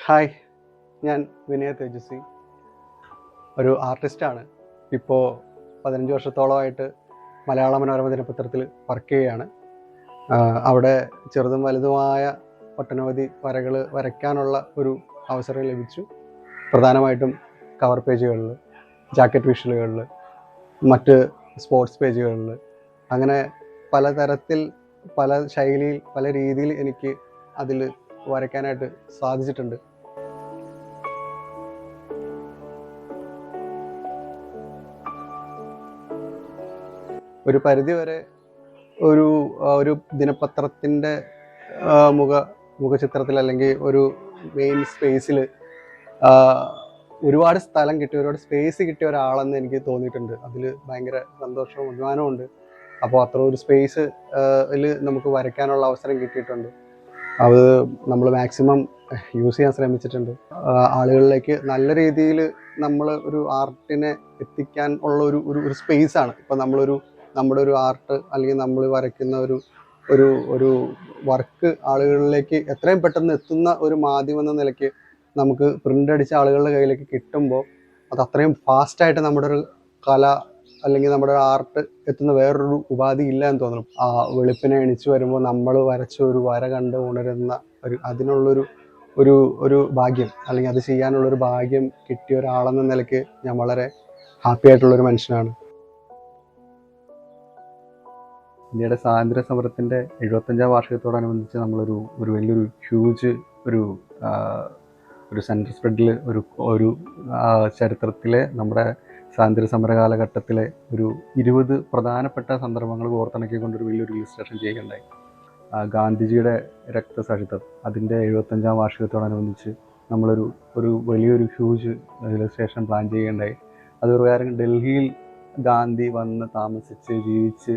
Hi, ഞാൻ വിനയ തേജസ്വി. ഒരു ആർട്ടിസ്റ്റാണ്. ഇപ്പോൾ 15 വർഷത്തോളമായിട്ട് മലയാള മനോരമ ദിനപത്രത്തിൽ വർക്ക് ചെയ്യുകയാണ്. അവിടെ ചെറുതും വലുതുമായ ഒട്ടനവധി വരകൾ വരയ്ക്കാനുള്ള ഒരു അവസരം ലഭിച്ചു. പ്രധാനമായിട്ടും കവർ പേജുകളിൽ, ജാക്കറ്റ് വിഷ്വലുകളിൽ, മറ്റ് സ്പോർട്സ് പേജുകളിൽ, അങ്ങനെ പലതരത്തിൽ, പല ശൈലിയിൽ, പല രീതിയിൽ എനിക്ക് അതിൽ വരയ്ക്കാനായിട്ട് സാധിച്ചിട്ടുണ്ട്. ഒരു പരിധിവരെ ഒരു ദിനപത്രത്തിൻ്റെ മുഖചിത്രത്തിൽ അല്ലെങ്കിൽ ഒരു മെയിൻ സ്പേസിൽ ഒരുപാട് സ്ഥലം കിട്ടിയ, ഒരുപാട് സ്പേസ് കിട്ടിയ ഒരാളെന്ന് എനിക്ക് തോന്നിയിട്ടുണ്ട്. അതിൽ ഭയങ്കര സന്തോഷവും അഭിമാനവും ഉണ്ട്. അപ്പോൾ അത്ര ഒരു സ്പേസ് നമുക്ക് വരയ്ക്കാനുള്ള അവസരം കിട്ടിയിട്ടുണ്ട്. അത് നമ്മൾ മാക്സിമം യൂസ് ചെയ്യാൻ ശ്രമിച്ചിട്ടുണ്ട്. ആളുകളിലേക്ക് നല്ല രീതിയിൽ നമ്മൾ ഒരു ആർട്ടിനെ എത്തിക്കാൻ ഉള്ള ഒരു സ്പേസാണ്. ഇപ്പം നമ്മുടെ ഒരു ആർട്ട് അല്ലെങ്കിൽ നമ്മൾ വരയ്ക്കുന്ന ഒരു വർക്ക് ആളുകളിലേക്ക് എത്രയും പെട്ടെന്ന് എത്തുന്ന ഒരു മാധ്യമം എന്ന നിലയ്ക്ക് നമുക്ക് പ്രിൻ്റ് അടിച്ച ആളുകളുടെ കയ്യിലേക്ക് കിട്ടുമ്പോൾ അത് അത്രയും ഫാസ്റ്റായിട്ട് നമ്മുടെ ഒരു കല അല്ലെങ്കിൽ നമ്മുടെ ആർട്ട് എത്തുന്ന വേറൊരു ഉപാധി ഇല്ല എന്ന് തോന്നണം. ആ വെളുപ്പിനെ എണിച്ചു വരുമ്പോൾ നമ്മൾ വരച്ച ഒരു വര കണ്ട് ഉണരുന്ന ഒരു ഭാഗ്യം, അല്ലെങ്കിൽ അത് ചെയ്യാനുള്ളൊരു ഭാഗ്യം കിട്ടിയ ഒരാളെന്ന നിലയ്ക്ക് ഞാൻ വളരെ ഹാപ്പി ആയിട്ടുള്ളൊരു മനുഷ്യനാണ്. ഇന്ത്യയുടെ സ്വാതന്ത്ര്യ സമരത്തിൻ്റെ 75ാം വാർഷികത്തോടനുബന്ധിച്ച് നമ്മളൊരു വലിയൊരു ഹ്യൂജ് ഒരു സെൻറ്റർ സ്പ്രെഡിൽ ഒരു ചരിത്രത്തിലെ നമ്മുടെ സ്വാതന്ത്ര്യ സമര കാലഘട്ടത്തിലെ ഒരു 20 പ്രധാനപ്പെട്ട സന്ദർഭങ്ങൾ കോർത്തിണക്കിക്കൊണ്ടൊരു വലിയൊരു ഇല്ലുസ്ട്രേഷൻ ചെയ്യുകയുണ്ടായി. ഗാന്ധിജിയുടെ രക്തസാക്ഷിത്വം അതിൻ്റെ 75ാം വാർഷികത്തോടനുബന്ധിച്ച് നമ്മളൊരു വലിയൊരു ഹ്യൂജ് ഇല്ലുസ്ട്രേഷൻ പ്ലാൻ ചെയ്യുകയുണ്ടായി. അത് പ്രകാരം ഡൽഹിയിൽ ഗാന്ധി വന്ന് താമസിച്ച് ജീവിച്ച്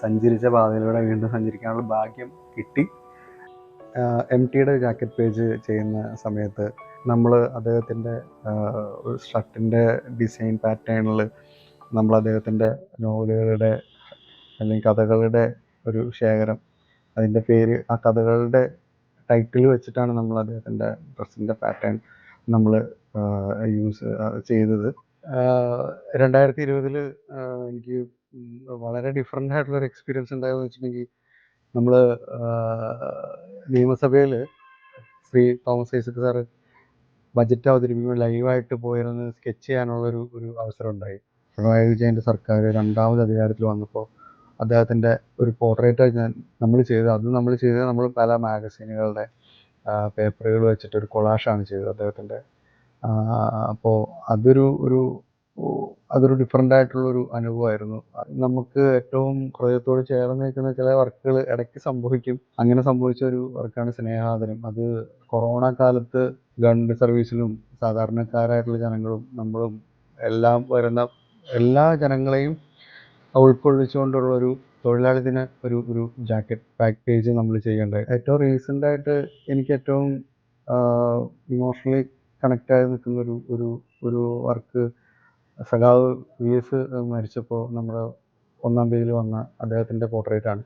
സഞ്ചരിച്ച പാതയിലൂടെ വീണ്ടും സഞ്ചരിക്കാനുള്ള ഭാഗ്യം കിട്ടി. MTയുടെ ജാക്കറ്റ് പേജ് ചെയ്യുന്ന സമയത്ത് നമ്മൾ അദ്ദേഹത്തിൻ്റെ ഒരു ഷർട്ടിൻ്റെ ഡിസൈൻ പാറ്റേണിൽ നമ്മൾ അദ്ദേഹത്തിൻ്റെ നോവലുകളുടെ അല്ലെങ്കിൽ കഥകളുടെ ഒരു ശേഖരം, അതിൻ്റെ പേര്, ആ കഥകളുടെ ടൈറ്റിൽ വെച്ചിട്ടാണ് നമ്മൾ അദ്ദേഹത്തിൻ്റെ ഡ്രസ്സിൻ്റെ പാറ്റേൺ നമ്മൾ യൂസ് ചെയ്തത്. 2020 എനിക്ക് വളരെ ഡിഫറെൻ്റ് ആയിട്ടുള്ളൊരു എക്സ്പീരിയൻസ് ഉണ്ടായെന്ന് വെച്ചിട്ടുണ്ടെങ്കിൽ, നമ്മൾ നിയമസഭയിൽ Shri Thomas Isaac sir budget അവതരിപ്പിക്കുമ്പോൾ ലൈവായിട്ട് പോയിരുന്ന് സ്കെച്ച് ചെയ്യാനുള്ളൊരു അവസരം ഉണ്ടായി. പിണറായി വിജയൻ്റെ സർക്കാർ രണ്ടാമത് അധികാരത്തിൽ വന്നപ്പോൾ അദ്ദേഹത്തിൻ്റെ ഒരു പോർട്രേറ്റ് നമ്മൾ ചെയ്തത് നമ്മൾ പല മാഗസീനുകളുടെ പേപ്പറുകൾ വെച്ചിട്ട് ഒരു കൊളാഷാണ് ചെയ്തത് അദ്ദേഹത്തിൻ്റെ. അപ്പോൾ അതൊരു ഡിഫറെൻ്റ് ആയിട്ടുള്ളൊരു അനുഭവമായിരുന്നു. നമുക്ക് ഏറ്റവും ഹൃദയത്തോട് ചേർന്ന് നിൽക്കുന്ന ചില വർക്കുകൾ ഇടയ്ക്ക് സംഭവിക്കും. അങ്ങനെ സംഭവിച്ച ഒരു വർക്കാണ് സ്നേഹാദരം. അത് കൊറോണ കാലത്ത് ഗവൺമെൻറ് സർവീസിലും സാധാരണക്കാരായിട്ടുള്ള ജനങ്ങളും നമ്മളും എല്ലാം വരുന്ന എല്ലാ ജനങ്ങളെയും ഉൾക്കൊള്ളിച്ചുകൊണ്ടുള്ളൊരു തൊഴിലാളി ദിന ഒരു ജാക്കറ്റ് പാക്ക് പേജ് നമ്മൾ ചെയ്യേണ്ടത്. ഏറ്റവും റീസെൻ്റായിട്ട് എനിക്ക് ഏറ്റവും ഇമോഷണലി കണക്റ്റായി നിൽക്കുന്ന ഒരു വർക്ക് സഖാവ് VS മരിച്ചപ്പോൾ നമ്മുടെ 1-ാം പേജിൽ വന്ന അദ്ദേഹത്തിൻ്റെ പോർട്രേറ്റാണ്.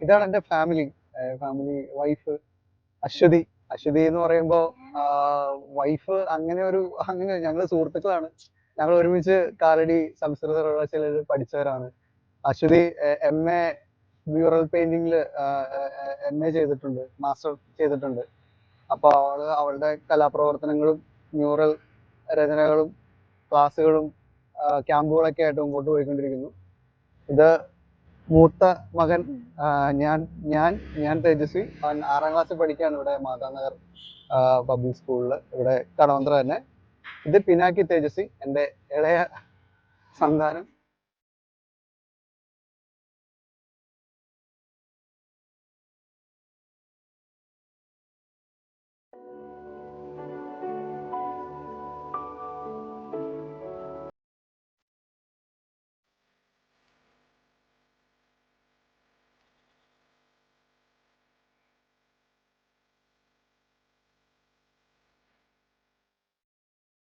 ഇതാണ് എൻ്റെ ഫാമിലി വൈഫ് അശ്വതി എന്ന് പറയുമ്പോൾ വൈഫ് അങ്ങനെ ഞങ്ങൾ സുഹൃത്തുക്കളാണ്. ഞങ്ങൾ ഒരുമിച്ച് കാലടി സംസ്കൃത സർവകലാശാലയിൽ പഠിച്ചവരാണ്. അശ്വതി MA മ്യൂറൽ പെയിന്റിങ്ങിൽ MA ചെയ്തിട്ടുണ്ട്, മാസ്റ്റർ ചെയ്തിട്ടുണ്ട്. അപ്പോൾ അവളുടെ കലാപ്രവർത്തനങ്ങളും മ്യൂറൽ രചനകളും ക്ലാസ്സുകളും ക്യാമ്പുകളൊക്കെ ആയിട്ട് മുമ്പോട്ട് പോയിക്കൊണ്ടിരിക്കുന്നു. ഇത് മൂത്ത മകൻ ഞാൻ തേജസ്വി. അവൻ 6ാം ക്ലാസ്സിൽ പഠിക്കുകയാണ് ഇവിടെ മാതാനഗർ പബ്ലിക് സ്കൂളിൽ, ഇവിടെ കടവന്ത്ര തന്നെ. ഇത് പിനാക്കി തേജസ്വി, എൻ്റെ ഇളയ സന്താനം.